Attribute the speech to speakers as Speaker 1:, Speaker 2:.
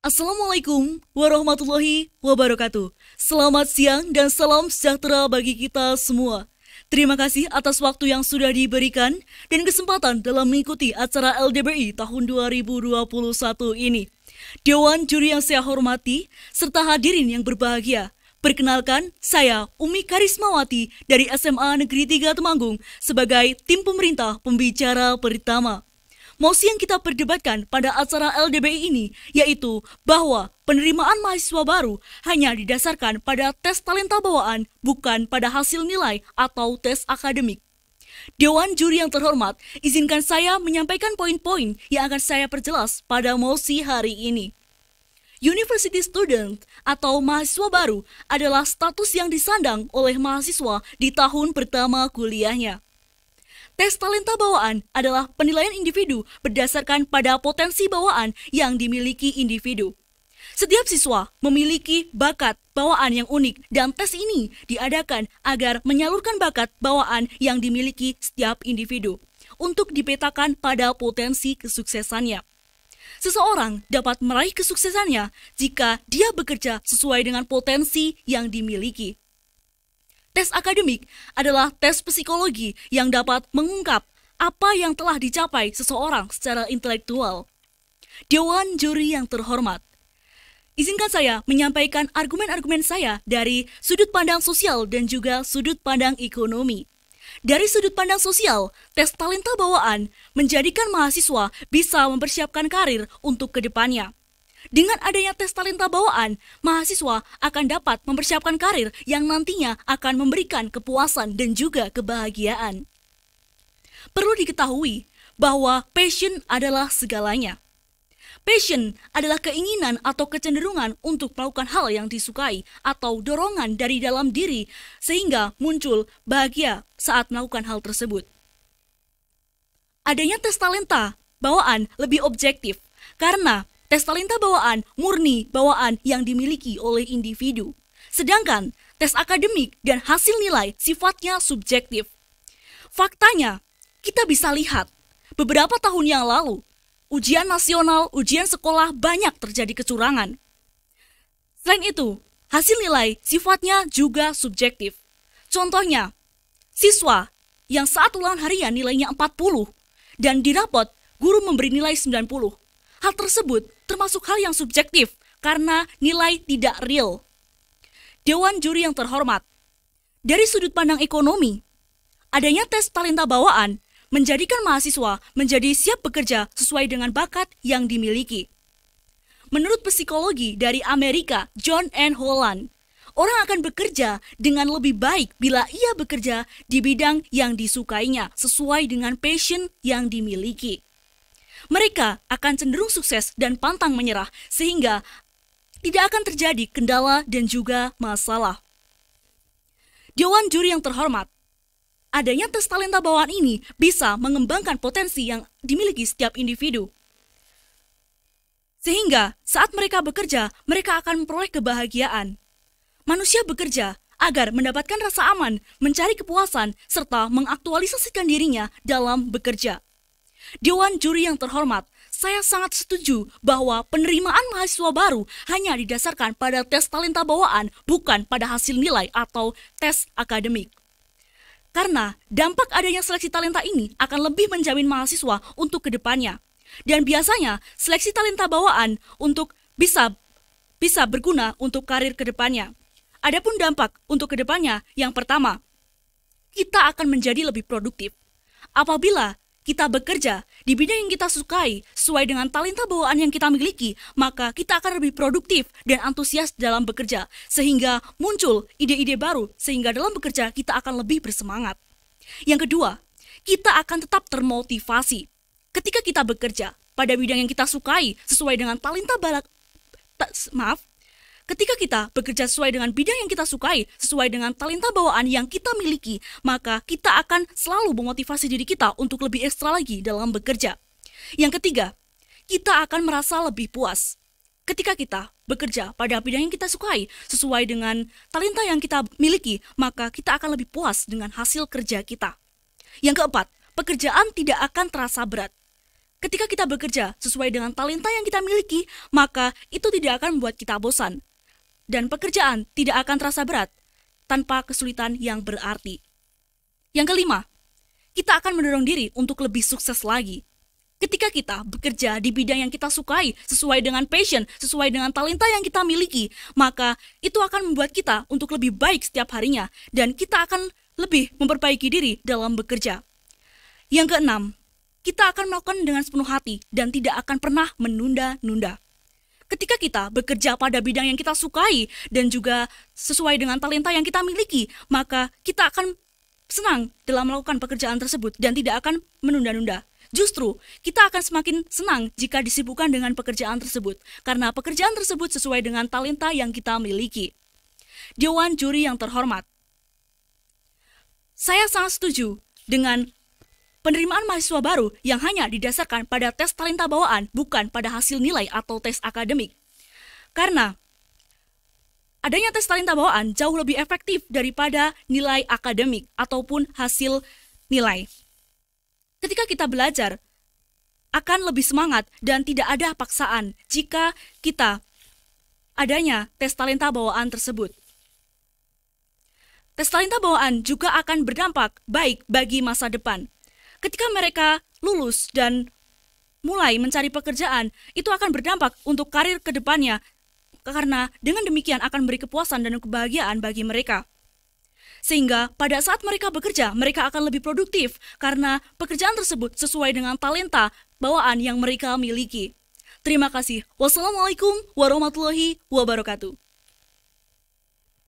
Speaker 1: Assalamualaikum warahmatullahi wabarakatuh. Selamat siang dan salam sejahtera bagi kita semua. Terima kasih atas waktu yang sudah diberikan dan kesempatan dalam mengikuti acara LDBI tahun 2021 ini. Dewan juri yang saya hormati serta hadirin yang berbahagia. Perkenalkan, saya Umi Karismawati dari SMA Negeri 3 Temanggung sebagai tim pemerintah pembicara pertama. Mosi yang kita perdebatkan pada acara LDBI ini yaitu bahwa penerimaan mahasiswa baru hanya didasarkan pada tes talenta bawaan, bukan pada hasil nilai atau tes akademik. Dewan juri yang terhormat, izinkan saya menyampaikan poin-poin yang akan saya perjelas pada mosi hari ini. University student atau mahasiswa baru adalah status yang disandang oleh mahasiswa di tahun pertama kuliahnya. Tes talenta bawaan adalah penilaian individu berdasarkan pada potensi bawaan yang dimiliki individu. Setiap siswa memiliki bakat bawaan yang unik dan tes ini diadakan agar menyalurkan bakat bawaan yang dimiliki setiap individu untuk dipetakan pada potensi kesuksesannya. Seseorang dapat meraih kesuksesannya jika dia bekerja sesuai dengan potensi yang dimiliki. Tes akademik adalah tes psikologi yang dapat mengungkap apa yang telah dicapai seseorang secara intelektual. Dewan juri yang terhormat, izinkan saya menyampaikan argumen-argumen saya dari sudut pandang sosial dan juga sudut pandang ekonomi. Dari sudut pandang sosial, tes talenta bawaan menjadikan mahasiswa bisa mempersiapkan karir untuk kedepannya. Dengan adanya tes talenta bawaan, mahasiswa akan dapat mempersiapkan karir yang nantinya akan memberikan kepuasan dan juga kebahagiaan. Perlu diketahui bahwa passion adalah segalanya. Passion adalah keinginan atau kecenderungan untuk melakukan hal yang disukai atau dorongan dari dalam diri sehingga muncul bahagia saat melakukan hal tersebut. Adanya tes talenta bawaan lebih objektif karena tes talenta bawaan murni bawaan yang dimiliki oleh individu. Sedangkan tes akademik dan hasil nilai sifatnya subjektif. Faktanya, kita bisa lihat beberapa tahun yang lalu, ujian nasional, ujian sekolah banyak terjadi kecurangan. Selain itu, hasil nilai sifatnya juga subjektif. Contohnya, siswa yang saat ulangan harian nilainya 40 dan di rapot guru memberi nilai 90. Hal tersebut termasuk hal yang subjektif karena nilai tidak real. Dewan juri yang terhormat, dari sudut pandang ekonomi, adanya tes talenta bawaan menjadikan mahasiswa menjadi siap bekerja sesuai dengan bakat yang dimiliki. Menurut psikologi dari Amerika, John N. Holland, orang akan bekerja dengan lebih baik bila ia bekerja di bidang yang disukainya sesuai dengan passion yang dimiliki. Mereka akan cenderung sukses dan pantang menyerah sehingga tidak akan terjadi kendala dan juga masalah. Dewan juri yang terhormat, adanya tes talenta bawaan ini bisa mengembangkan potensi yang dimiliki setiap individu. Sehingga saat mereka bekerja, mereka akan memperoleh kebahagiaan. Manusia bekerja agar mendapatkan rasa aman, mencari kepuasan, serta mengaktualisasikan dirinya dalam bekerja. Dewan juri yang terhormat, saya sangat setuju bahwa penerimaan mahasiswa baru hanya didasarkan pada tes talenta bawaan, bukan pada hasil nilai atau tes akademik. Karena dampak adanya seleksi talenta ini akan lebih menjamin mahasiswa untuk kedepannya. Dan biasanya seleksi talenta bawaan untuk bisa berguna untuk karir kedepannya. Adapun dampak untuk kedepannya, yang pertama, kita akan menjadi lebih produktif. Apabila kita bekerja di bidang yang kita sukai sesuai dengan talenta bawaan yang kita miliki, maka kita akan lebih produktif dan antusias dalam bekerja, sehingga muncul ide-ide baru, sehingga dalam bekerja kita akan lebih bersemangat. Yang kedua, kita akan tetap termotivasi. Ketika kita bekerja pada bidang yang kita sukai sesuai dengan Ketika kita bekerja sesuai dengan bidang yang kita sukai, sesuai dengan talenta bawaan yang kita miliki, maka kita akan selalu memotivasi diri kita untuk lebih ekstra lagi dalam bekerja. Yang ketiga, kita akan merasa lebih puas. Ketika kita bekerja pada bidang yang kita sukai, sesuai dengan talenta yang kita miliki, maka kita akan lebih puas dengan hasil kerja kita. Yang keempat, pekerjaan tidak akan terasa berat. Ketika kita bekerja sesuai dengan talenta yang kita miliki, maka itu tidak akan membuat kita bosan. Dan pekerjaan tidak akan terasa berat tanpa kesulitan yang berarti. Yang kelima, kita akan mendorong diri untuk lebih sukses lagi. Ketika kita bekerja di bidang yang kita sukai, sesuai dengan passion, sesuai dengan talenta yang kita miliki, maka itu akan membuat kita untuk lebih baik setiap harinya, dan kita akan lebih memperbaiki diri dalam bekerja. Yang keenam, kita akan melakukan dengan sepenuh hati dan tidak akan pernah menunda-nunda. Ketika kita bekerja pada bidang yang kita sukai dan juga sesuai dengan talenta yang kita miliki, maka kita akan senang dalam melakukan pekerjaan tersebut dan tidak akan menunda-nunda. Justru, kita akan semakin senang jika disibukkan dengan pekerjaan tersebut, karena pekerjaan tersebut sesuai dengan talenta yang kita miliki. Dewan juri yang terhormat, saya sangat setuju dengan penerimaan mahasiswa baru yang hanya didasarkan pada tes talenta bawaan, bukan pada hasil nilai atau tes akademik. Karena adanya tes talenta bawaan jauh lebih efektif daripada nilai akademik ataupun hasil nilai. Ketika kita belajar, akan lebih semangat dan tidak ada paksaan jika kita adanya tes talenta bawaan tersebut. Tes talenta bawaan juga akan berdampak baik bagi masa depan. Ketika mereka lulus dan mulai mencari pekerjaan, itu akan berdampak untuk karir ke depannya, karena dengan demikian akan memberi kepuasan dan kebahagiaan bagi mereka. Sehingga pada saat mereka bekerja, mereka akan lebih produktif karena pekerjaan tersebut sesuai dengan talenta bawaan yang mereka miliki. Terima kasih. Wassalamualaikum warahmatullahi wabarakatuh.